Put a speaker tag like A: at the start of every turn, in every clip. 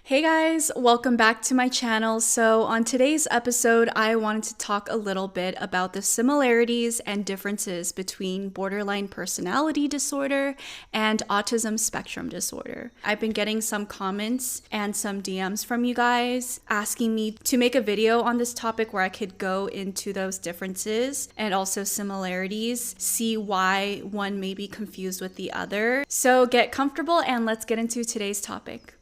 A: Hey guys, welcome back to my channel. So on today's episode, I wanted to talk a little bit about the similarities and differences between borderline personality disorder and autism spectrum disorder. I've been getting some comments and some DMs from you guys asking me to make a video on this topic where I could go into those differences and also similarities, see why one may be confused with the other. So get comfortable and let's get into today's topic.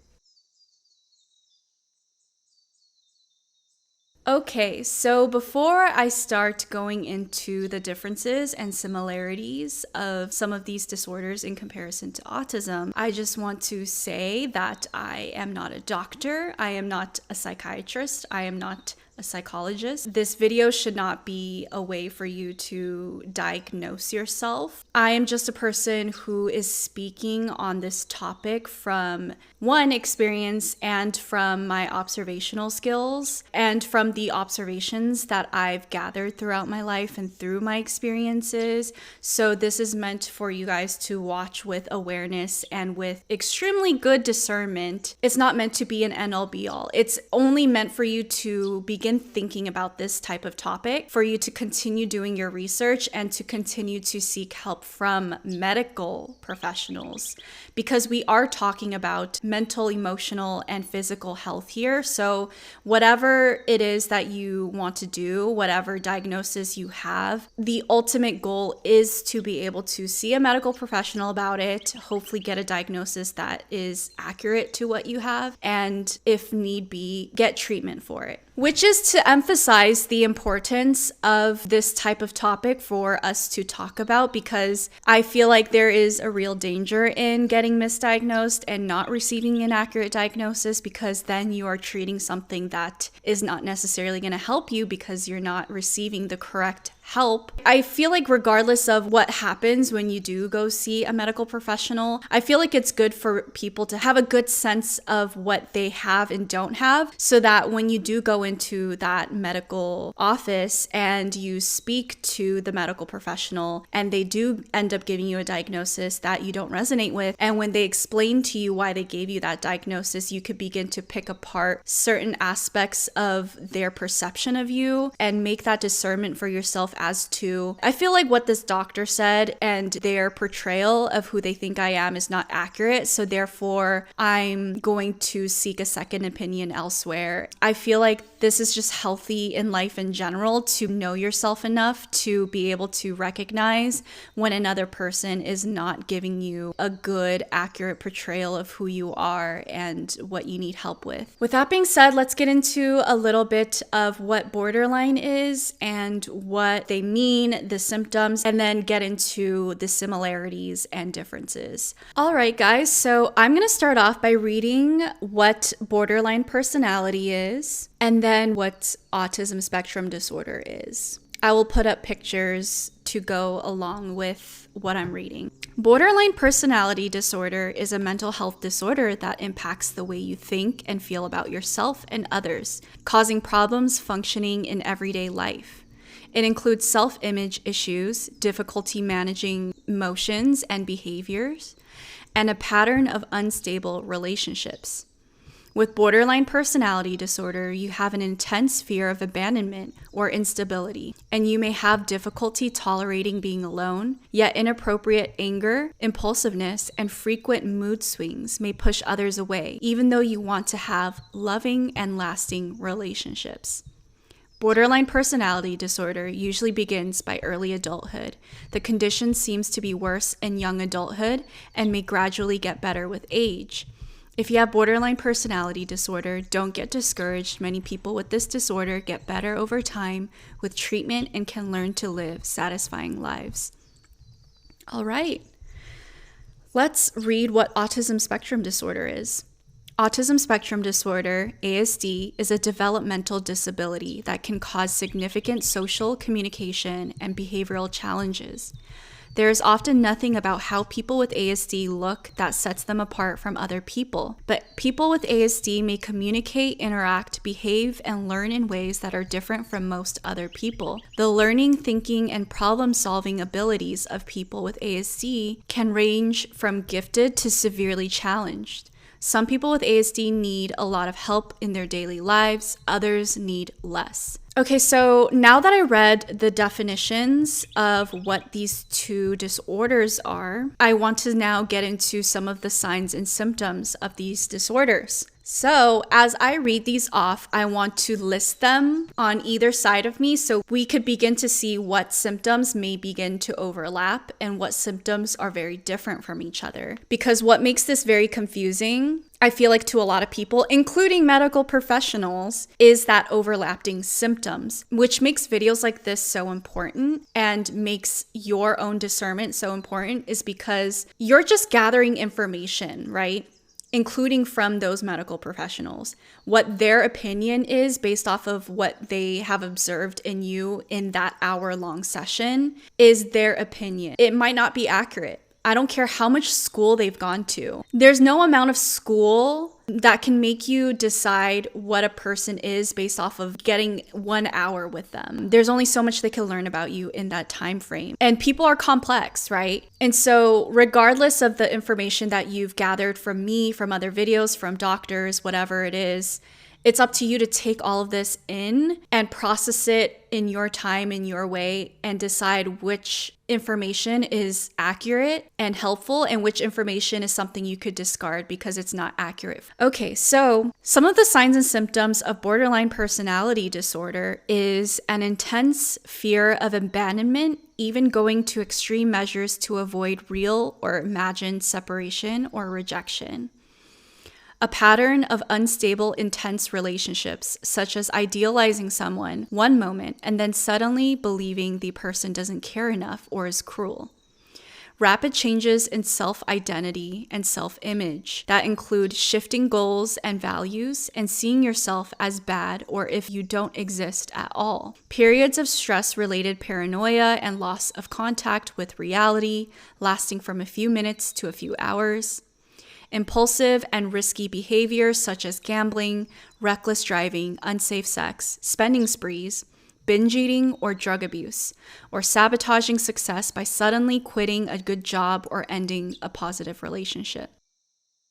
A: Okay, so before I start going into the differences and similarities of some of these disorders in comparison to autism, I just want to say that I am not a doctor, I am not a psychiatrist, I am not a psychologist. This video should not be a way for you to diagnose yourself. I am just a person who is speaking on this topic from one experience and from my observational skills and from the observations that I've gathered throughout my life and through my experiences. So this is meant for you guys to watch with awareness and with extremely good discernment. It's not meant to be an end-all be-all. It's only meant for you to begin thinking about this type of topic, for you to continue doing your research and to continue to seek help from medical professionals, because we are talking about mental, emotional, and physical health here. So whatever it is that you want to do, whatever diagnosis you have, the ultimate goal is to be able to see a medical professional about it, hopefully get a diagnosis that is accurate to what you have, and if need be, get treatment for it. Which is to emphasize the importance of this type of topic for us to talk about, because I feel like there is a real danger in getting misdiagnosed and not receiving an accurate diagnosis, because then you are treating something that is not necessarily going to help you because you're not receiving the correct help. I feel like regardless of what happens when you do go see a medical professional, I feel like it's good for people to have a good sense of what they have and don't have, so that when you do go into that medical office and you speak to the medical professional and they do end up giving you a diagnosis that you don't resonate with, and when they explain to you why they gave you that diagnosis, you could begin to pick apart certain aspects of their perception of you and make that discernment for yourself as to, I feel like what this doctor said and their portrayal of who they think I am is not accurate, so therefore I'm going to seek a second opinion elsewhere. I feel like this is just healthy in life in general, to know yourself enough to be able to recognize when another person is not giving you a good, accurate portrayal of who you are and what you need help with. With that being said, let's get into a little bit of what borderline is and what they mean, the symptoms, and then get into the similarities and differences. All right, guys, so I'm going to start off by reading what borderline personality is and then what autism spectrum disorder is. I will put up pictures to go along with what I'm reading. Borderline personality disorder is a mental health disorder that impacts the way you think and feel about yourself and others, causing problems functioning in everyday life. It includes self-image issues, difficulty managing emotions and behaviors, and a pattern of unstable relationships. With borderline personality disorder, you have an intense fear of abandonment or instability, and you may have difficulty tolerating being alone, yet inappropriate anger, impulsiveness, and frequent mood swings may push others away, even though you want to have loving and lasting relationships. Borderline personality disorder usually begins by early adulthood. The condition seems to be worse in young adulthood and may gradually get better with age. If you have borderline personality disorder, don't get discouraged. Many people with this disorder get better over time with treatment and can learn to live satisfying lives. All right, let's read what autism spectrum disorder is. Autism spectrum disorder, ASD, is a developmental disability that can cause significant social, communication, and behavioral challenges. There is often nothing about how people with ASD look that sets them apart from other people, but people with ASD may communicate, interact, behave, and learn in ways that are different from most other people. The learning, thinking, and problem-solving abilities of people with ASD can range from gifted to severely challenged. Some people with ASD need a lot of help in their daily lives, others need less. Okay, so now that I read the definitions of what these two disorders are, I want to now get into some of the signs and symptoms of these disorders. So as I read these off, I want to list them on either side of me so we could begin to see what symptoms may begin to overlap and what symptoms are very different from each other. Because what makes this very confusing, I feel like to a lot of people, including medical professionals, is that overlapping symptoms, which makes videos like this so important and makes your own discernment so important, is because you're just gathering information, right? Including from those medical professionals. What their opinion is based off of what they have observed in you in that hour-long session is their opinion. It might not be accurate. I don't care how much school they've gone to. There's no amount of school that can make you decide what a person is based off of getting 1 hour with them. There's only so much they can learn about you in that time frame. And people are complex, right? And so regardless of the information that you've gathered from me, from other videos, from doctors, whatever it is, it's up to you to take all of this in and process it in your time, in your way, and decide which information is accurate and helpful and which information is something you could discard because it's not accurate. Okay, so some of the signs and symptoms of borderline personality disorder is an intense fear of abandonment, even going to extreme measures to avoid real or imagined separation or rejection. A pattern of unstable, intense relationships, such as idealizing someone one moment and then suddenly believing the person doesn't care enough or is cruel. Rapid changes in self-identity and self-image that include shifting goals and values and seeing yourself as bad or if you don't exist at all. Periods of stress-related paranoia and loss of contact with reality, lasting from a few minutes to a few hours. Impulsive and risky behaviors such as gambling, reckless driving, unsafe sex, spending sprees, binge eating or drug abuse, or sabotaging success by suddenly quitting a good job or ending a positive relationship.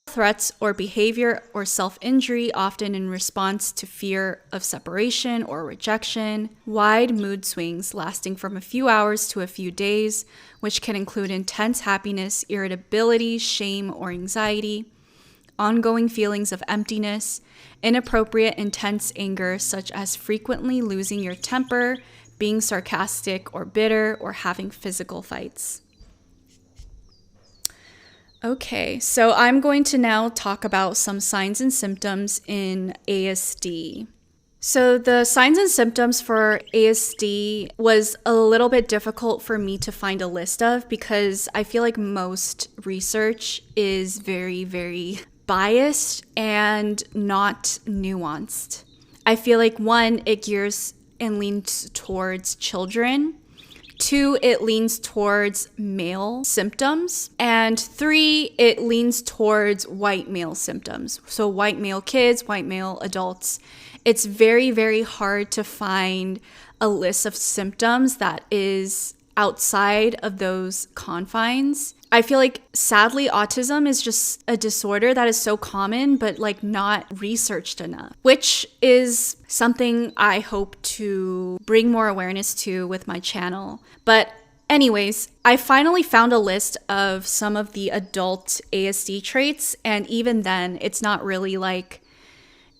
A: Threats or behavior or self-injury, often in response to fear of separation or rejection. Wide mood swings lasting from a few hours to a few days, which can include intense happiness, irritability, shame, or anxiety. Ongoing feelings of emptiness. Inappropriate, intense anger, such as frequently losing your temper, being sarcastic or bitter, or having physical fights. Okay, so I'm going to now talk about some signs and symptoms in ASD. So the signs and symptoms for ASD was a little bit difficult for me to find a list of because I feel like most research is very, very biased and not nuanced. I feel like 1, it gears and leans towards children. 2, it leans towards male symptoms. And 3, it leans towards white male symptoms. So white male kids, white male adults. It's very, very hard to find a list of symptoms that is outside of those confines. I feel like sadly autism is just a disorder that is so common but like not researched enough, which is something I hope to bring more awareness to with my channel. But anyways, I finally found a list of some of the adult ASD traits, and even then it's not really like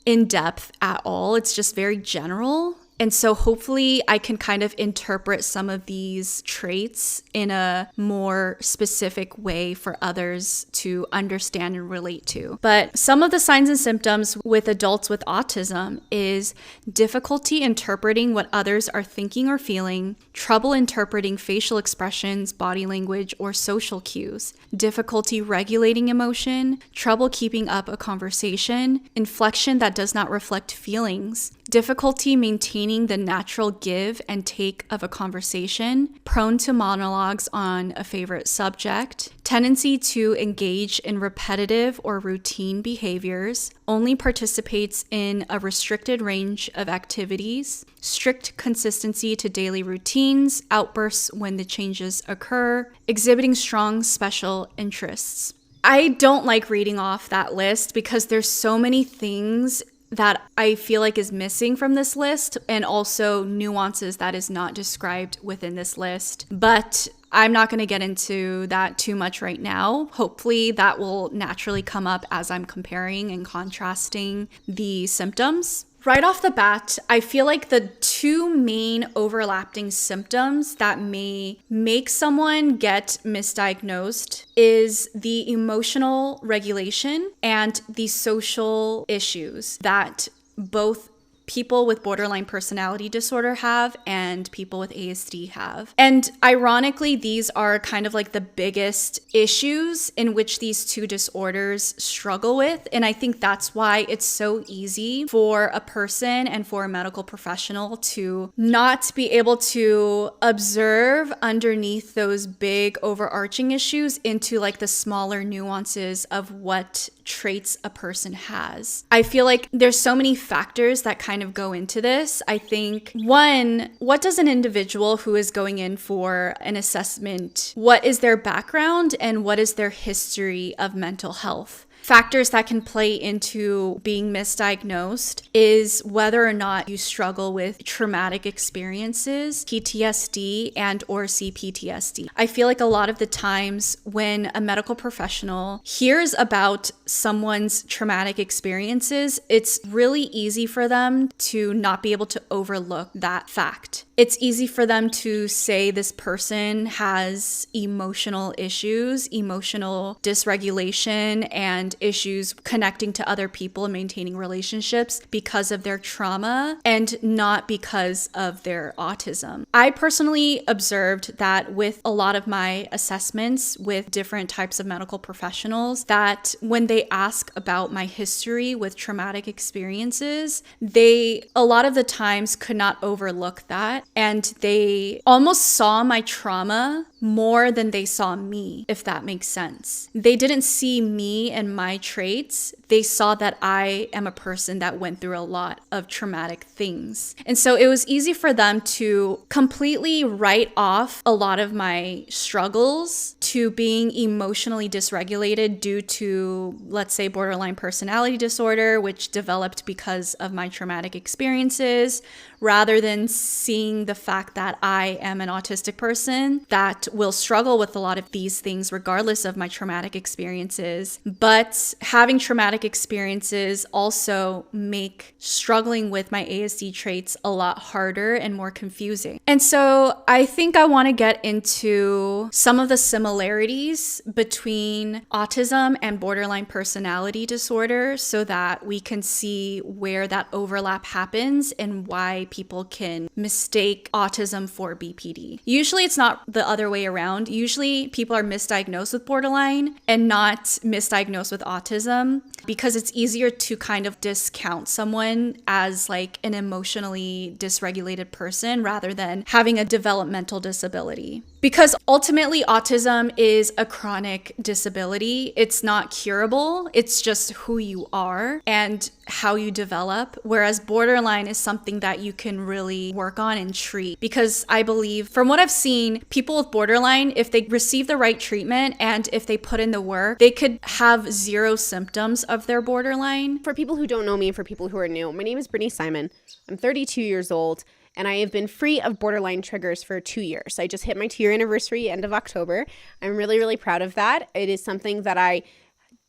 A: in depth at all. It's just very general. And so hopefully I can kind of interpret some of these traits in a more specific way for others to understand and relate to. But some of the signs and symptoms with adults with autism is difficulty interpreting what others are thinking or feeling, trouble interpreting facial expressions, body language, or social cues, difficulty regulating emotion, trouble keeping up a conversation, inflection that does not reflect feelings, difficulty maintaining the natural give and take of a conversation, prone to monologues on a favorite subject, tendency to engage in repetitive or routine behaviors, only participates in a restricted range of activities, strict consistency to daily routines, outbursts when the changes occur, exhibiting strong special interests. I don't like reading off that list because there's so many things that I feel like is missing from this list, and also nuances that is not described within this list. But I'm not going to get into that too much right now. Hopefully that will naturally come up as I'm comparing and contrasting the symptoms. Right off the bat, I feel like the two main overlapping symptoms that may make someone get misdiagnosed is the emotional regulation and the social issues that both people with borderline personality disorder have and people with ASD have. And ironically, these are kind of like the biggest issues in which these two disorders struggle with. And I think that's why it's so easy for a person and for a medical professional to not be able to observe underneath those big overarching issues into like the smaller nuances of what traits a person has. I feel like there's so many factors that kind of go into this. I think one, what does an individual who is going in for an assessment, what is their background and what is their history of mental health? Factors that can play into being misdiagnosed is whether or not you struggle with traumatic experiences, PTSD and or CPTSD. I feel like a lot of the times when a medical professional hears about someone's traumatic experiences, it's really easy for them to not be able to overlook that fact. It's easy for them to say this person has emotional issues, emotional dysregulation, and issues connecting to other people and maintaining relationships because of their trauma and not because of their autism. I personally observed that with a lot of my assessments with different types of medical professionals, that when they ask about my history with traumatic experiences, they a lot of the times could not overlook that, and they almost saw my trauma more than they saw me, if that makes sense. They didn't see me and my traits. They saw that I am a person that went through a lot of traumatic things. And so it was easy for them to completely write off a lot of my struggles to being emotionally dysregulated due to, let's say, borderline personality disorder, which developed because of my traumatic experiences, rather than seeing the fact that I am an autistic person that will struggle with a lot of these things regardless of my traumatic experiences. But having traumatic experiences also make struggling with my ASD traits a lot harder and more confusing. And so I think I want to get into some of the similarities between autism and borderline personality disorder so that we can see where that overlap happens and why people can mistake autism for BPD. Usually it's not the other way around. Usually people are misdiagnosed with borderline and not misdiagnosed with autism because it's easier to kind of discount someone as like an emotionally dysregulated person rather than having a developmental disability. Because ultimately autism is a chronic disability. It's not curable. It's just who you are and how you develop. Whereas borderline is something that you can really work on and treat. Because I believe, from what I've seen, people with borderline, if they receive the right treatment and if they put in the work, they could have zero symptoms of their borderline.
B: For people who don't know me and for people who are new, my name is 𝗪cie. I'm 32 years old. And I have been free of borderline triggers for 2 years. I just hit my 2-year anniversary end of October. I'm really, really proud of that. It is something that I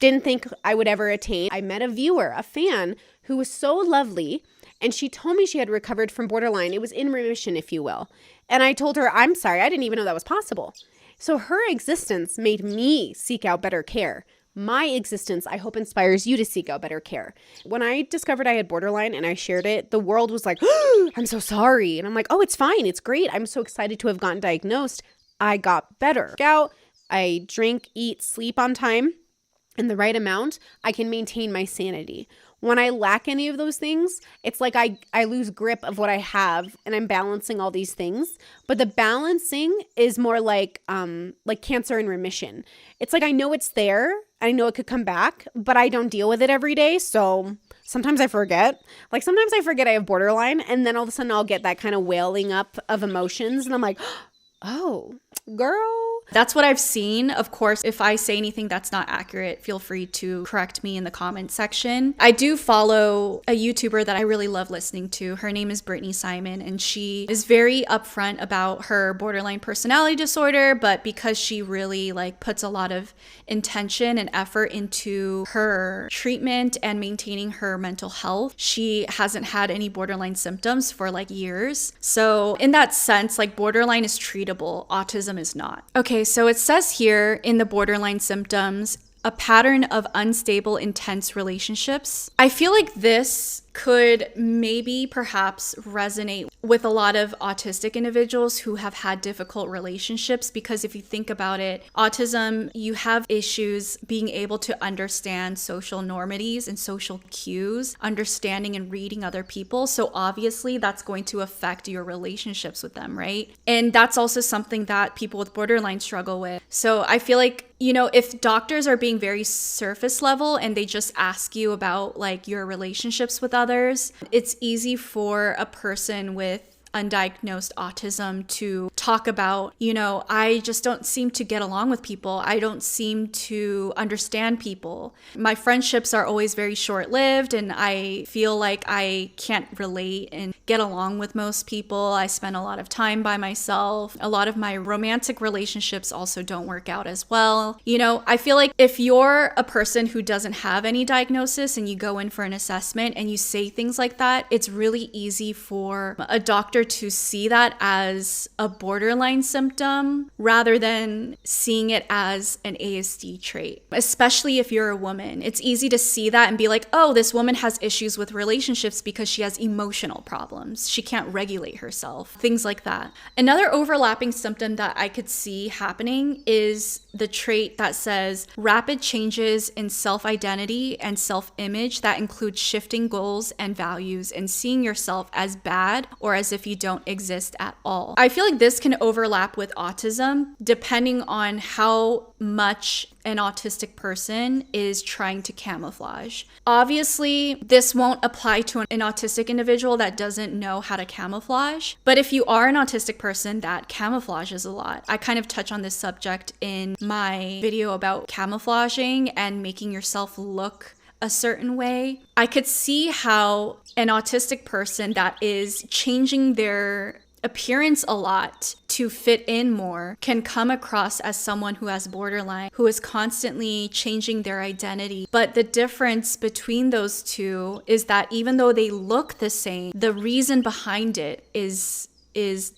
B: didn't think I would ever attain. I met a viewer, a fan, who was so lovely, and she told me she had recovered from borderline. It was in remission, if you will. And I told her, I'm sorry, I didn't even know that was possible. So her existence made me seek out better care. My existence, I hope, inspires you to seek out better care. When I discovered I had borderline and I shared it, the world was like, oh, I'm so sorry. And I'm like, oh, it's fine. It's great. I'm so excited to have gotten diagnosed. I got better. I drink, eat, sleep on time in the right amount. I can maintain my sanity. When I lack any of those things, it's like I lose grip of what I have and I'm balancing all these things. But the balancing is more like cancer in remission. It's like I know it's there. I know it could come back, but I don't deal with it every day. So sometimes I forget. Sometimes I forget I have borderline, and then all of a sudden I'll get that kind of wailing up of emotions. And I'm like, oh, girl,
A: That's what I've seen. Of course, if I say anything that's not accurate, feel free to correct me in the comment section. I do follow a YouTuber that I really love listening to. Her name is 𝗪𝐺𝗵, and she is very upfront about her borderline personality disorder, but because she really like puts a lot of intention and effort into her treatment and maintaining her mental health, she hasn't had any borderline symptoms for like years. So in that sense, like borderline is treatable, autism is not. Okay, so it says here in the borderline symptoms, a pattern of unstable, intense relationships. I feel like this could maybe perhaps resonate with a lot of autistic individuals who have had difficult relationships, because if you think about it, autism, you have issues being able to understand social normities and social cues, understanding and reading other people. So obviously that's going to affect your relationships with them, right? And that's also something that people with borderline struggle with. So I feel like, you know, if doctors are being very surface level and they just ask you about like your relationships with others, it's easy for a person with undiagnosed autism to talk about, you know, I just don't seem to get along with people. I don't seem to understand people. My friendships are always very short-lived, and I feel like I can't relate and get along with most people. I spend a lot of time by myself. A lot of my romantic relationships also don't work out as well. You know, I feel like if you're a person who doesn't have any diagnosis and you go in for an assessment and you say things like that, it's really easy for a doctor to see that as a borderline symptom rather than seeing it as an ASD trait, especially if you're a woman. It's easy to see that and be like, oh, this woman has issues with relationships because she has emotional problems. She can't regulate herself, things like that. Another overlapping symptom that I could see happening is the trait that says rapid changes in self-identity and self-image that include shifting goals and values and seeing yourself as bad or as if you don't exist at all. I feel like this can overlap with autism depending on how much an autistic person is trying to camouflage. Obviously, this won't apply to an autistic individual that doesn't know how to camouflage, but if you are an autistic person that camouflages a lot, I kind of touch on this subject in my video about camouflaging and making yourself look a certain way. I could see how an autistic person that is changing their appearance a lot to fit in more can come across as someone who has borderline, who is constantly changing their identity. But the difference between those two is that even though they look the same, the reason behind it is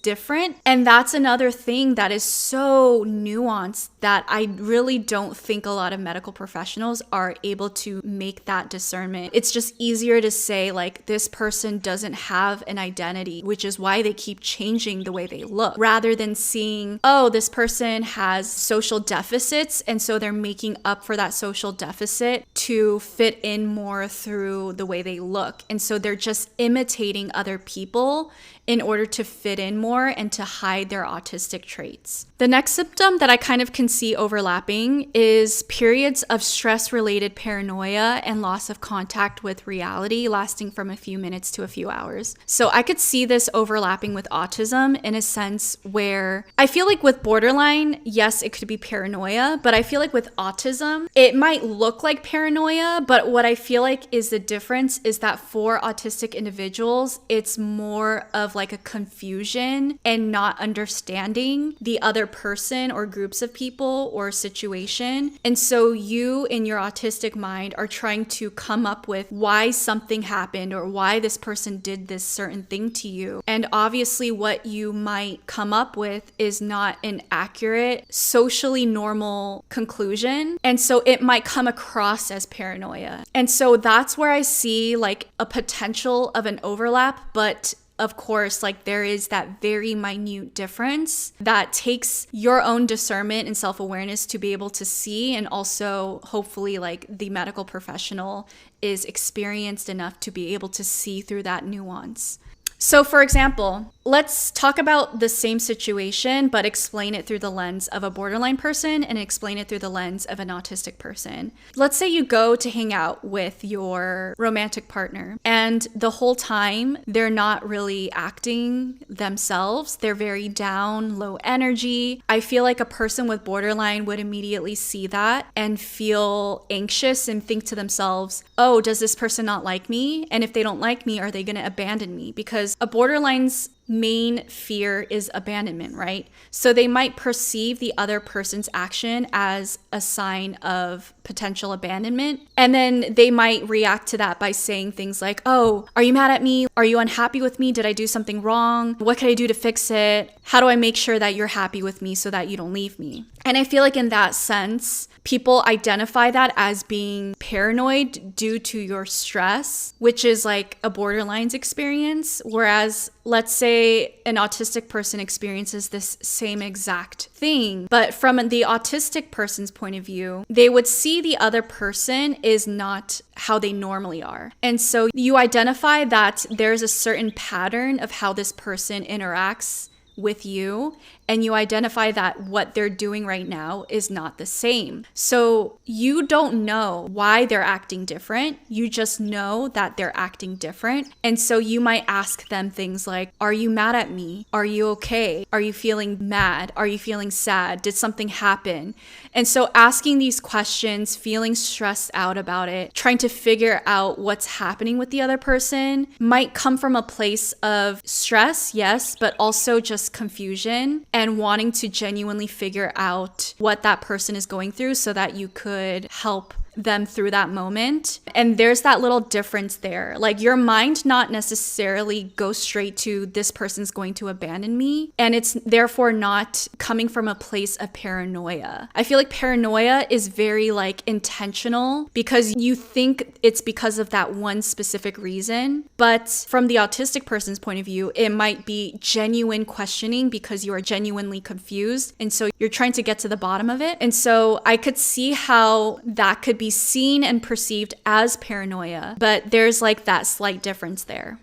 A: different. And that's another thing that is so nuanced that I really don't think a lot of medical professionals are able to make that discernment. It's just easier to say like this person doesn't have an identity, which is why they keep changing the way they look, rather than seeing, oh, this person has social deficits and so they're making up for that social deficit to fit in more through the way they look. And so they're just imitating other people in order to fit in more and to hide their autistic traits. The next symptom that I kind of can see overlapping is periods of stress-related paranoia and loss of contact with reality lasting from a few minutes to a few hours. So I could see this overlapping with autism in a sense where I feel like with borderline, yes, it could be paranoia, but I feel like with autism, it might look like paranoia, but what I feel like is the difference is that for autistic individuals, it's more of like a confusion and not understanding the other person or groups of people or situation. And so you in your autistic mind are trying to come up with why something happened or why this person did this certain thing to you. And obviously what you might come up with is not an accurate, socially normal conclusion. And so it might come across as paranoia. And so that's where I see like a potential of an overlap, but of course, like there is that very minute difference that takes your own discernment and self-awareness to be able to see, and also hopefully like the medical professional is experienced enough to be able to see through that nuance. So for example, let's talk about the same situation, but explain it through the lens of a borderline person and explain it through the lens of an autistic person. Let's say you go to hang out with your romantic partner and and the whole time they're not really acting themselves. They're very down, low energy. I feel like a person with borderline would immediately see that and feel anxious and think to themselves, oh, does this person not like me? And if they don't like me, are they going to abandon me? Because a borderline's main fear is abandonment, right? So they might perceive the other person's action as a sign of potential abandonment. And then they might react to that by saying things like, oh, are you mad at me? Are you unhappy with me? Did I do something wrong? What can I do to fix it? How do I make sure that you're happy with me so that you don't leave me? And I feel like in that sense, people identify that as being paranoid due to your stress, which is like a borderline's experience. Whereas let's say an autistic person experiences this same exact thing, but from the autistic person's point of view, they would see the other person is not how they normally are. And so you identify that there's a certain pattern of how this person interacts with you, and you identify that what they're doing right now is not the same. So you don't know why they're acting different. You just know that they're acting different. And so you might ask them things like, are you mad at me? Are you okay? Are you feeling mad? Are you feeling sad? Did something happen? And so asking these questions, feeling stressed out about it, trying to figure out what's happening with the other person might come from a place of stress, yes, but also just confusion and wanting to genuinely figure out what that person is going through so that you could help them through that moment. And there's that little difference there. Like your mind not necessarily goes straight to this person's going to abandon me, and it's therefore not coming from a place of paranoia. I feel like paranoia is very like intentional because you think it's because of that one specific reason. But from the autistic person's point of view, it might be genuine questioning because you are genuinely confused. And so you're trying to get to the bottom of it. And so I could see how that could be seen and perceived as paranoia, but there's like that slight difference there.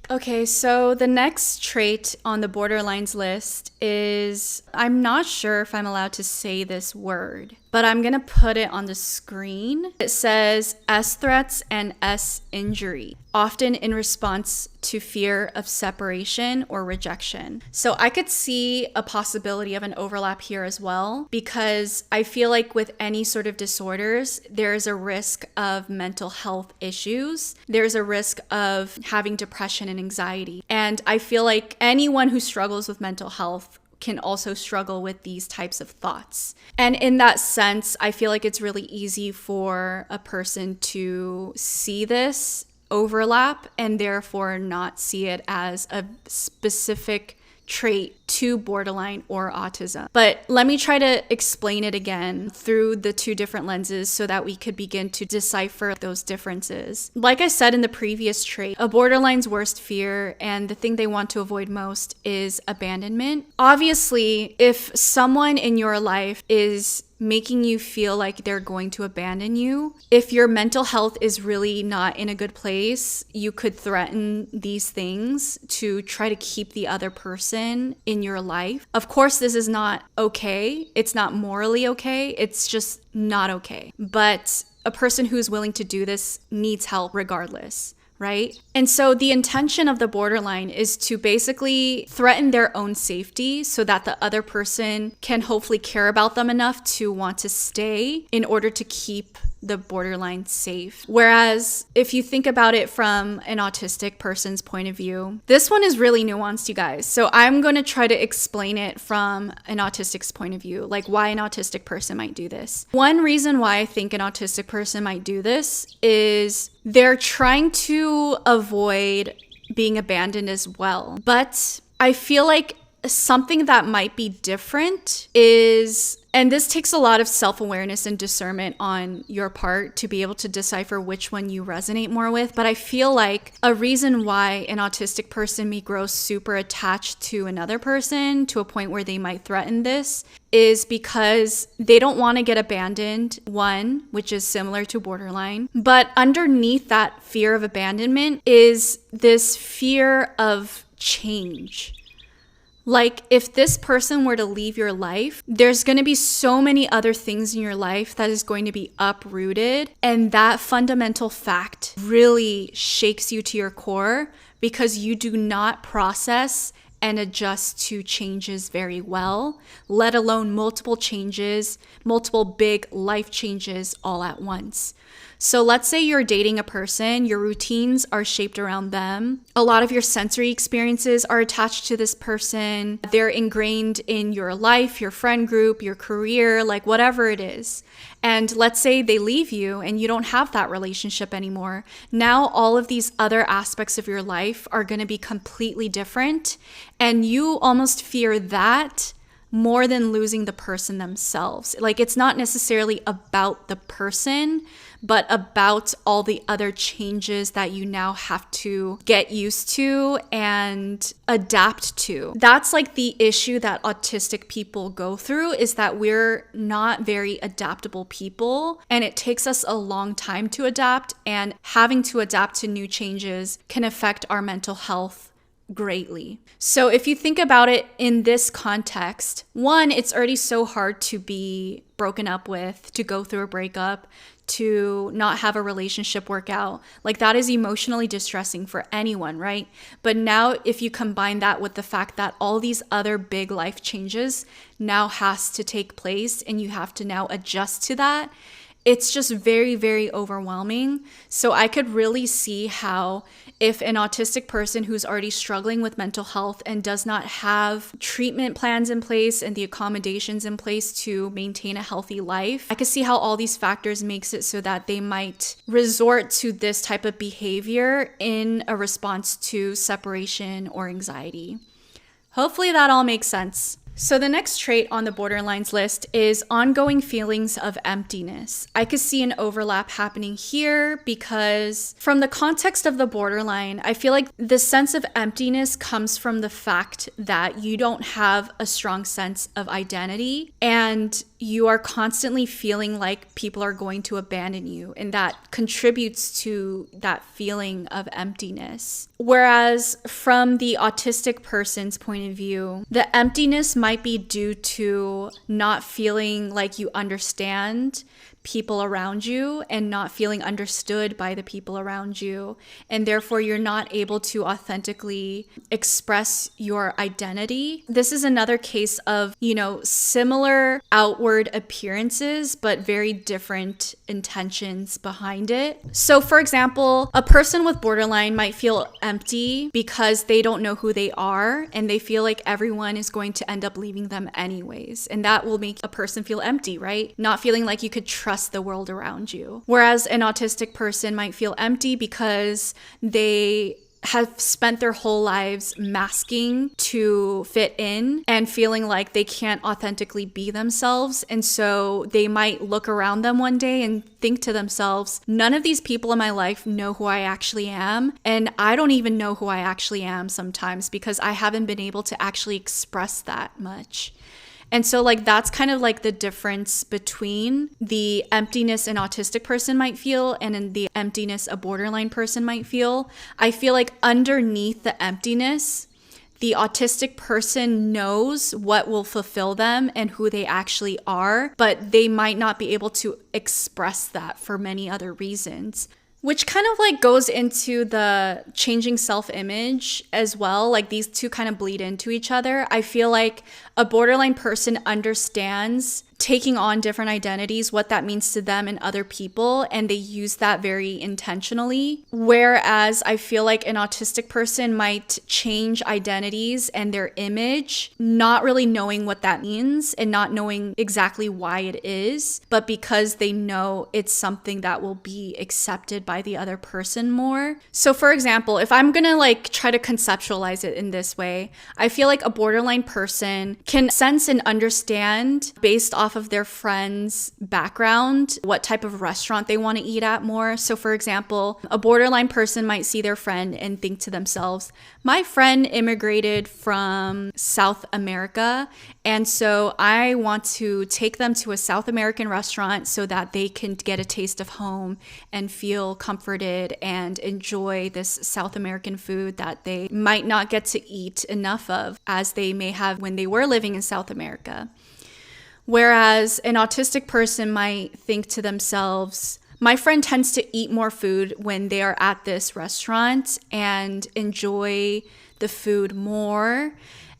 A: Okay, so the next trait on the borderlines list is, I'm not sure if I'm allowed to say this word, but I'm gonna put it on the screen. It says S threats and S injury, often in response to fear of separation or rejection. So I could see a possibility of an overlap here as well, because I feel like with any sort of disorders, there's a risk of mental health issues. There's a risk of having depression and anxiety. And I feel like anyone who struggles with mental health can also struggle with these types of thoughts. And in that sense, I feel like it's really easy for a person to see this overlap and therefore not see it as a specific trait to borderline or autism. But let me try to explain it again through the two different lenses so that we could begin to decipher those differences. Like I said in the previous trait, a borderline's worst fear and the thing they want to avoid most is abandonment. Obviously, if someone in your life is making you feel like they're going to abandon you, if your mental health is really not in a good place, you could threaten these things to try to keep the other person in your life. Of course, this is not okay. It's not morally okay. It's just not okay. But a person who's willing to do this needs help regardless. Right? And so the intention of the borderline is to basically threaten their own safety so that the other person can hopefully care about them enough to want to stay in order to keep the borderline safe. Whereas if you think about it from an autistic person's point of view, this one is really nuanced, you guys. So I'm going to try to explain it from an autistic's point of view, like why an autistic person might do this. One reason why I think an autistic person might do this is they're trying to avoid being abandoned as well. But I feel like something that might be different is, and this takes a lot of self-awareness and discernment on your part to be able to decipher which one you resonate more with. But I feel like a reason why an autistic person may grow super attached to another person to a point where they might threaten this is because they don't want to get abandoned, one, which is similar to borderline. But underneath that fear of abandonment is this fear of change. Like, if this person were to leave your life, there's going to be so many other things in your life that is going to be uprooted. And that fundamental fact really shakes you to your core because you do not process and adjust to changes very well, let alone multiple changes, multiple big life changes all at once. So let's say you're dating a person, your routines are shaped around them. A lot of your sensory experiences are attached to this person. They're ingrained in your life, your friend group, your career, like whatever it is. And let's say they leave you and you don't have that relationship anymore. Now all of these other aspects of your life are going to be completely different. And you almost fear that more than losing the person themselves. Like, it's not necessarily about the person, but about all the other changes that you now have to get used to and adapt to. That's like the issue that autistic people go through, is that we're not very adaptable people, and it takes us a long time to adapt, and having to adapt to new changes can affect our mental health greatly. So if you think about it in this context, one, it's already so hard to be broken up with, to go through a breakup, to not have a relationship work out. Like, that is emotionally distressing for anyone, right? But now if you combine that with the fact that all these other big life changes now has to take place and you have to now adjust to that, it's just very, very overwhelming. So I could really see how if an autistic person who's already struggling with mental health and does not have treatment plans in place and the accommodations in place to maintain a healthy life, I could see how all these factors makes it so that they might resort to this type of behavior in a response to separation or anxiety. Hopefully that all makes sense. So the next trait on the borderlines list is ongoing feelings of emptiness. I could see an overlap happening here because from the context of the borderline, I feel like the sense of emptiness comes from the fact that you don't have a strong sense of identity and you are constantly feeling like people are going to abandon you, and that contributes to that feeling of emptiness. Whereas from the autistic person's point of view, the emptiness might be due to not feeling like you understand people around you and not feeling understood by the people around you, and therefore you're not able to authentically express your identity. This is another case of, similar outward appearances but very different intentions behind it. So for example, a person with borderline might feel empty because they don't know who they are and they feel like everyone is going to end up leaving them anyways, and that will make a person feel empty, right? Not feeling like you could trust the world around you. Whereas an autistic person might feel empty because they have spent their whole lives masking to fit in and feeling like they can't authentically be themselves. And so they might look around them one day and think to themselves, none of these people in my life know who I actually am. And I don't even know who I actually am sometimes because I haven't been able to actually express that much. And so that's kind of like the difference between the emptiness an autistic person might feel and in the emptiness a borderline person might feel. I feel like underneath the emptiness, the autistic person knows what will fulfill them and who they actually are, but they might not be able to express that for many other reasons. Which kind of goes into the changing self-image as well. These two kind of bleed into each other. I feel like a borderline person understands taking on different identities, what that means to them and other people, and they use that very intentionally. Whereas I feel like an autistic person might change identities and their image, not really knowing what that means and not knowing exactly why it is, but because they know it's something that will be accepted by the other person more. So for example, if I'm gonna try to conceptualize it in this way, I feel like a borderline person can sense and understand based off off of their friend's background, what type of restaurant they want to eat at more. So for example, a borderline person might see their friend and think to themselves, my friend immigrated from South America, and so I want to take them to a South American restaurant so that they can get a taste of home and feel comforted and enjoy this South American food that they might not get to eat enough of as they may have when they were living in South America. Whereas an autistic person might think to themselves, my friend tends to eat more food when they are at this restaurant and enjoy the food more.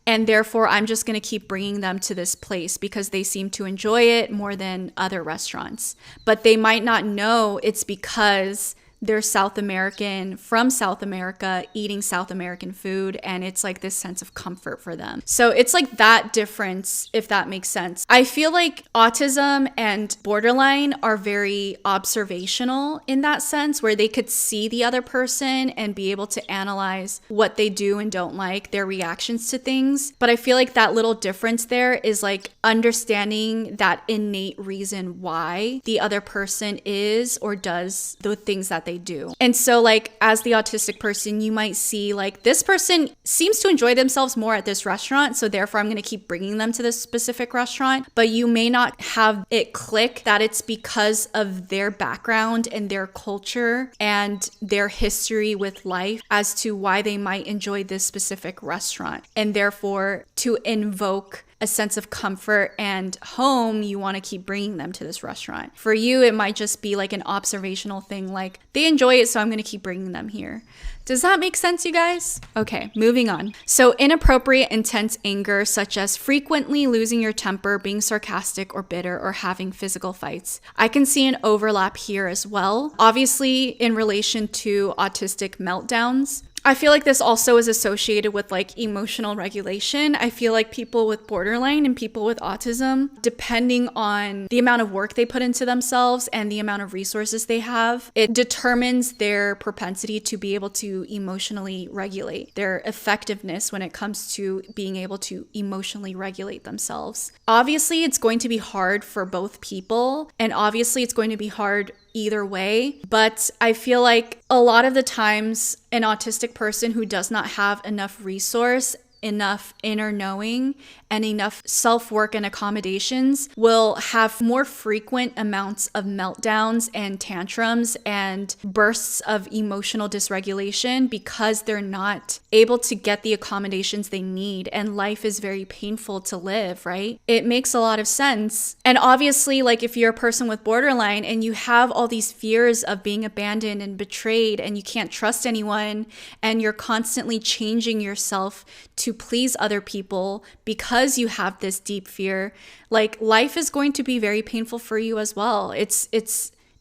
A: And therefore, I'm just going to keep bringing them to this place because they seem to enjoy it more than other restaurants. But they might not know it's because they're South American from South America eating South American food, and it's like this sense of comfort for them. So it's like that difference, if that makes sense. I feel like autism and borderline are very observational in that sense, where they could see the other person and be able to analyze what they do and don't like, their reactions to things. But I feel like that little difference there is like understanding that innate reason why the other person is or does the things that they do. And so like as the autistic person, you might see like this person seems to enjoy themselves more at this restaurant, so therefore I'm going to keep bringing them to this specific restaurant. But you may not have it click that it's because of their background and their culture and their history with life as to why they might enjoy this specific restaurant. And therefore, to invoke a sense of comfort and home, you want to keep bringing them to this restaurant. For you, it might just be like an observational thing, like they enjoy it, so I'm going to keep bringing them here. Does that make sense, you guys? Okay, moving on. So inappropriate intense anger, such as frequently losing your temper, being sarcastic or bitter, or having physical fights. I can see an overlap here as well. Obviously, in relation to autistic meltdowns, I feel like this also is associated with like emotional regulation. I feel like people with borderline and people with autism, depending on the amount of work they put into themselves and the amount of resources they have, it determines their propensity to be able to emotionally regulate, their effectiveness when it comes to being able to emotionally regulate themselves. Obviously, it's going to be hard for both people, and obviously it's going to be hard either way, but I feel like a lot of the times an autistic person who does not have enough resource, enough inner knowing, and enough self-work and accommodations will have more frequent amounts of meltdowns and tantrums and bursts of emotional dysregulation because they're not able to get the accommodations they need, and life is very painful to live, right? It makes a lot of sense. And obviously, like if you're a person with borderline and you have all these fears of being abandoned and betrayed and you can't trust anyone and you're constantly changing yourself to please other people because you have this deep fear, like life is going to be very painful for you as well. It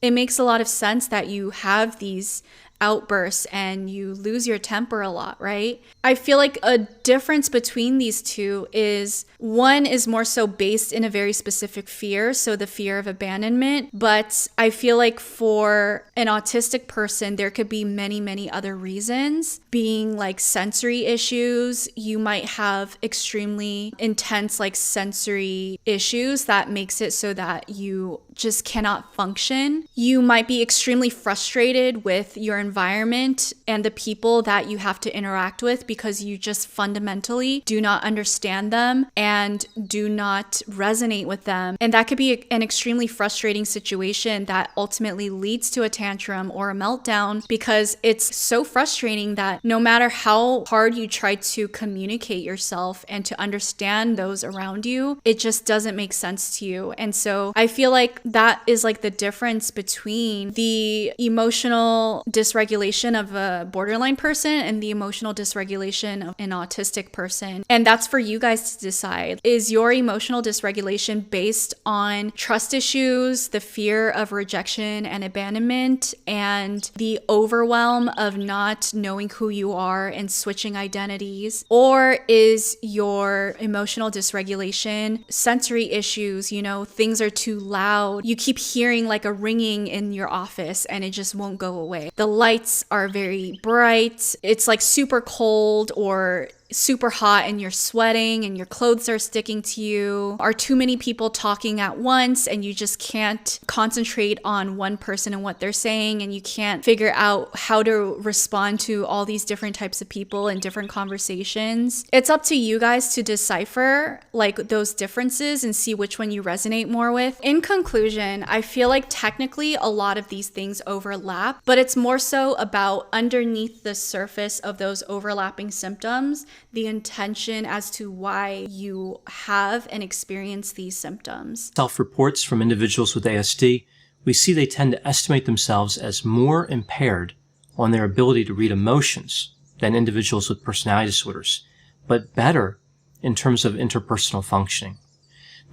A: makes a lot of sense that you have these outbursts and you lose your temper a lot, right? I feel like a difference between these two is one is more so based in a very specific fear, so the fear of abandonment, but I feel like for an autistic person, there could be many, many other reasons, being like sensory issues. You might have extremely intense like sensory issues that makes it so that you just cannot function. You might be extremely frustrated with your environment and the people that you have to interact with because you just fundamentally do not understand them and do not resonate with them. And that could be an extremely frustrating situation that ultimately leads to a tantrum or a meltdown because it's so frustrating that no matter how hard you try to communicate yourself and to understand those around you, it just doesn't make sense to you. And so I feel like that is like the difference between the emotional dysregulation of a borderline person and the emotional dysregulation of an autistic person. And that's for you guys to decide. Is your emotional dysregulation based on trust issues, the fear of rejection and abandonment, and the overwhelm of not knowing who you are and switching identities? Or is your emotional dysregulation sensory issues? You know, things are too loud. You keep hearing like a ringing in your office and it just won't go away. The lights are very bright. It's like super cold, or super hot and you're sweating and your clothes are sticking to you? Are too many people talking at once and you just can't concentrate on one person and what they're saying, and you can't figure out how to respond to all these different types of people in different conversations? It's up to you guys to decipher like those differences and see which one you resonate more with. In conclusion, I feel like technically a lot of these things overlap, but it's more so about underneath the surface of those overlapping symptoms, the intention as to why you have and experience these symptoms.
C: Self-reports from individuals with ASD, we see they tend to estimate themselves as more impaired on their ability to read emotions than individuals with personality disorders, but better in terms of interpersonal functioning.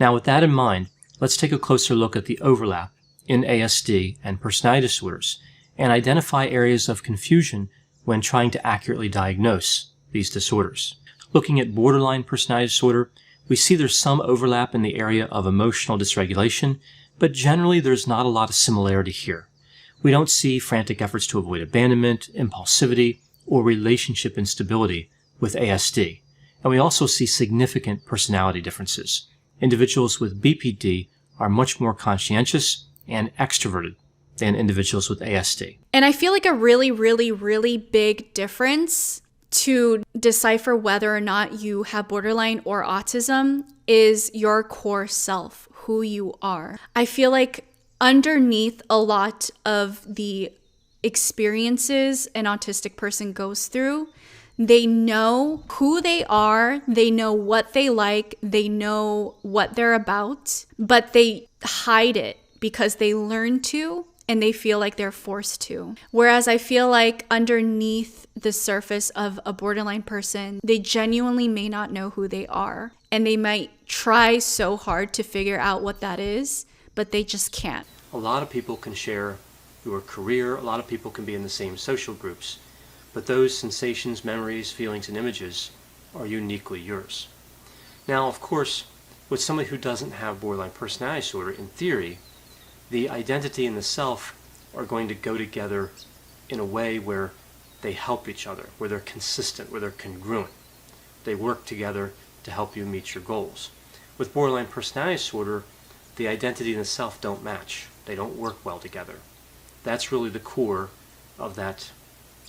C: Now, with that in mind, let's take a closer look at the overlap in ASD and personality disorders and identify areas of confusion when trying to accurately diagnose these disorders. Looking at borderline personality disorder, we see there's some overlap in the area of emotional dysregulation, but generally there's not a lot of similarity here. We don't see frantic efforts to avoid abandonment, impulsivity, or relationship instability with ASD. And we also see significant personality differences. Individuals with BPD are much more conscientious and extroverted than individuals with ASD.
A: And I feel like a really big difference to decipher whether or not you have borderline or autism is your core self, who you are. I feel like underneath a lot of the experiences an autistic person goes through, they know who they are, they know what they like, they know what they're about, but they hide it because they learn to and they feel like they're forced to. Whereas I feel like underneath the surface of a borderline person, they genuinely may not know who they are, and they might try so hard to figure out what that is, but they just can't.
C: A lot of people can share your career, a lot of people can be in the same social groups, but those sensations, memories, feelings, and images are uniquely yours. Now, of course, with somebody who doesn't have borderline personality disorder, in theory, the identity and the self are going to go together in a way where they help each other, where they're consistent, where they're congruent. They work together to help you meet your goals. With borderline personality disorder, the identity and the self don't match. They don't work well together. That's really the core of that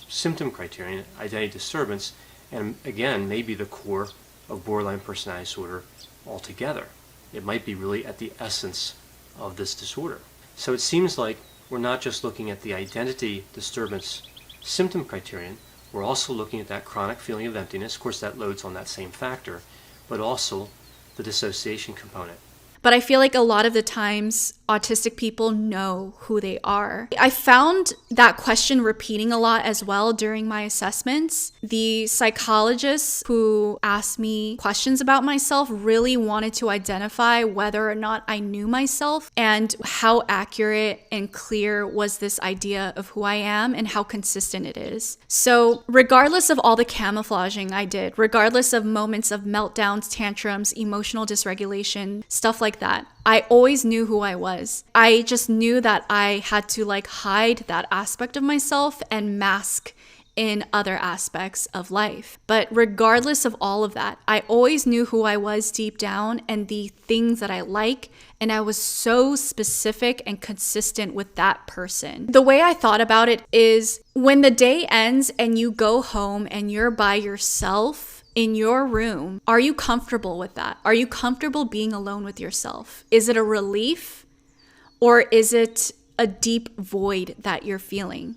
C: symptom criterion, identity disturbance, and again, maybe the core of borderline personality disorder altogether. It might be really at the essence of this disorder. So it seems like we're not just looking at the identity disturbance symptom criterion, we're also looking at that chronic feeling of emptiness. Of course, that loads on that same factor, but also the dissociation component.
A: But I feel like a lot of the times autistic people know who they are. I found that question repeating a lot as well during my assessments. The psychologists who asked me questions about myself really wanted to identify whether or not I knew myself and how accurate and clear was this idea of who I am and how consistent it is. So regardless of all the camouflaging I did, regardless of moments of meltdowns, tantrums, emotional dysregulation, stuff like that, I always knew who I was. I just knew that I had to hide that aspect of myself and mask in other aspects of life. But regardless of all of that, I always knew who I was deep down and the things that I like, and I was so specific and consistent with that person. The way I thought about it is when the day ends and you go home and you're by yourself in your room, are you comfortable with that? Are you comfortable being alone with yourself? Is it a relief or is it a deep void that you're feeling?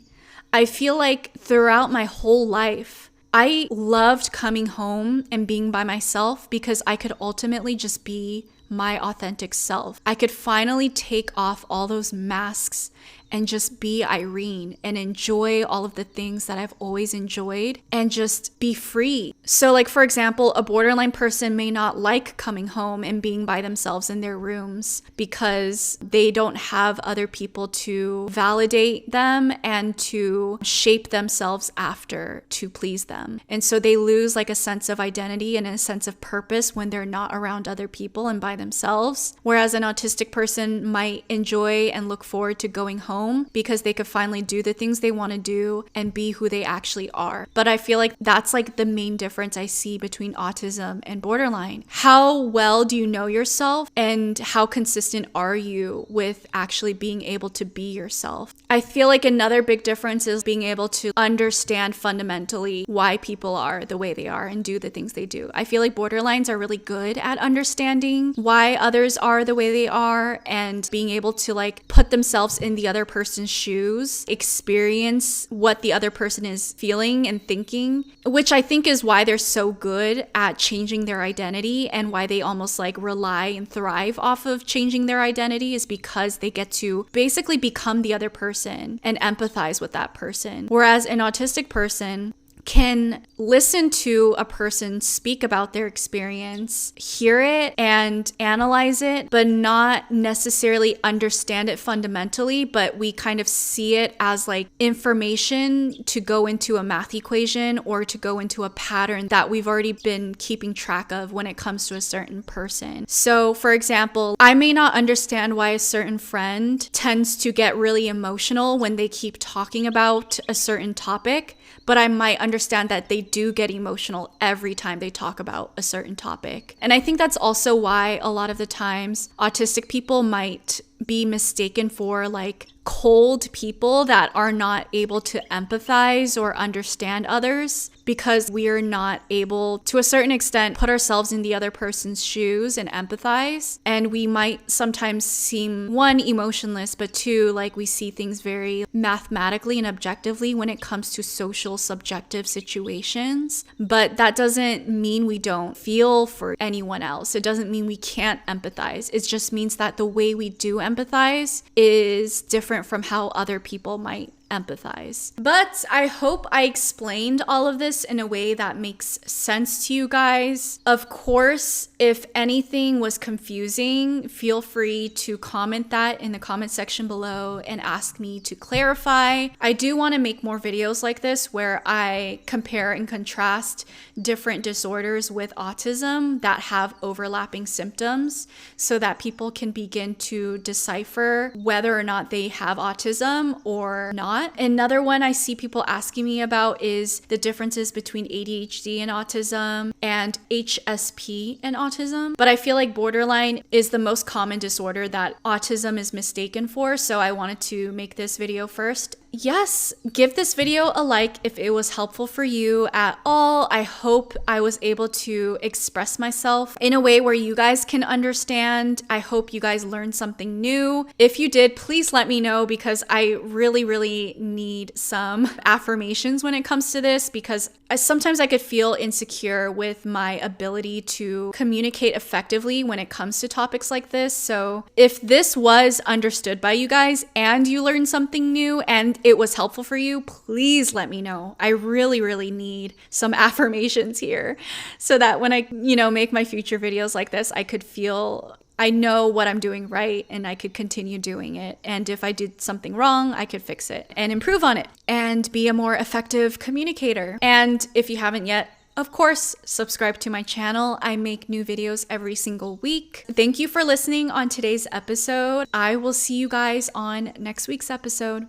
A: I feel like throughout my whole life, I loved coming home and being by myself because I could ultimately just be my authentic self. I could finally take off all those masks and just be Irene and enjoy all of the things that I've always enjoyed and just be free. So for example, a borderline person may not like coming home and being by themselves in their rooms because they don't have other people to validate them and to shape themselves after to please them. And so they lose a sense of identity and a sense of purpose when they're not around other people and by themselves. Whereas an autistic person might enjoy and look forward to going going home because they could finally do the things they want to do and be who they actually are. But I feel like that's like the main difference I see between autism and borderline. How well do you know yourself, and how consistent are you with actually being able to be yourself? I feel like another big difference is being able to understand fundamentally why people are the way they are and do the things they do. I feel like borderlines are really good at understanding why others are the way they are and being able to like put themselves in the other person's shoes, experience what the other person is feeling and thinking, which I think is why they're so good at changing their identity and why they almost like rely and thrive off of changing their identity, is because they get to basically become the other person and empathize with that person. Whereas an autistic person can listen to a person speak about their experience, hear it and analyze it, but not necessarily understand it fundamentally, but we kind of see it as like information to go into a math equation or to go into a pattern that we've already been keeping track of when it comes to a certain person. So for example, I may not understand why a certain friend tends to get really emotional when they keep talking about a certain topic, but I might understand that they do get emotional every time they talk about a certain topic. And I think that's also why a lot of the times autistic people might be mistaken for like cold people that are not able to empathize or understand others, because we are not able to a certain extent put ourselves in the other person's shoes and empathize. And we might sometimes seem, one, emotionless, but two, like we see things very mathematically and objectively when it comes to social subjective situations. But that doesn't mean we don't feel for anyone else. It doesn't mean we can't empathize. It just means that the way we do empathize is different from how other people might empathize. But I hope I explained all of this in a way that makes sense to you guys. Of course, if anything was confusing, feel free to comment that in the comment section below and ask me to clarify. I do want to make more videos like this where I compare and contrast different disorders with autism that have overlapping symptoms so that people can begin to decipher whether or not they have autism or not. Another one I see people asking me about is the differences between ADHD and autism and HSP and autism. But I feel like borderline is the most common disorder that autism is mistaken for, so I wanted to make this video first. Yes, give this video a like if it was helpful for you at all. I hope I was able to express myself in a way where you guys can understand. I hope you guys learned something new. If you did, please let me know, because I really need some affirmations when it comes to this, because sometimes I could feel insecure with my ability to communicate effectively when it comes to topics like this. So if this was understood by you guys and you learned something new and it was helpful for you, please let me know. I really need some affirmations here so that when I, make my future videos like this, I could feel I know what I'm doing right and I could continue doing it. And if I did something wrong, I could fix it and improve on it and be a more effective communicator. And if you haven't yet, of course, subscribe to my channel. I make new videos every single week. Thank you for listening on today's episode. I will see you guys on next week's episode.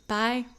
A: Bye.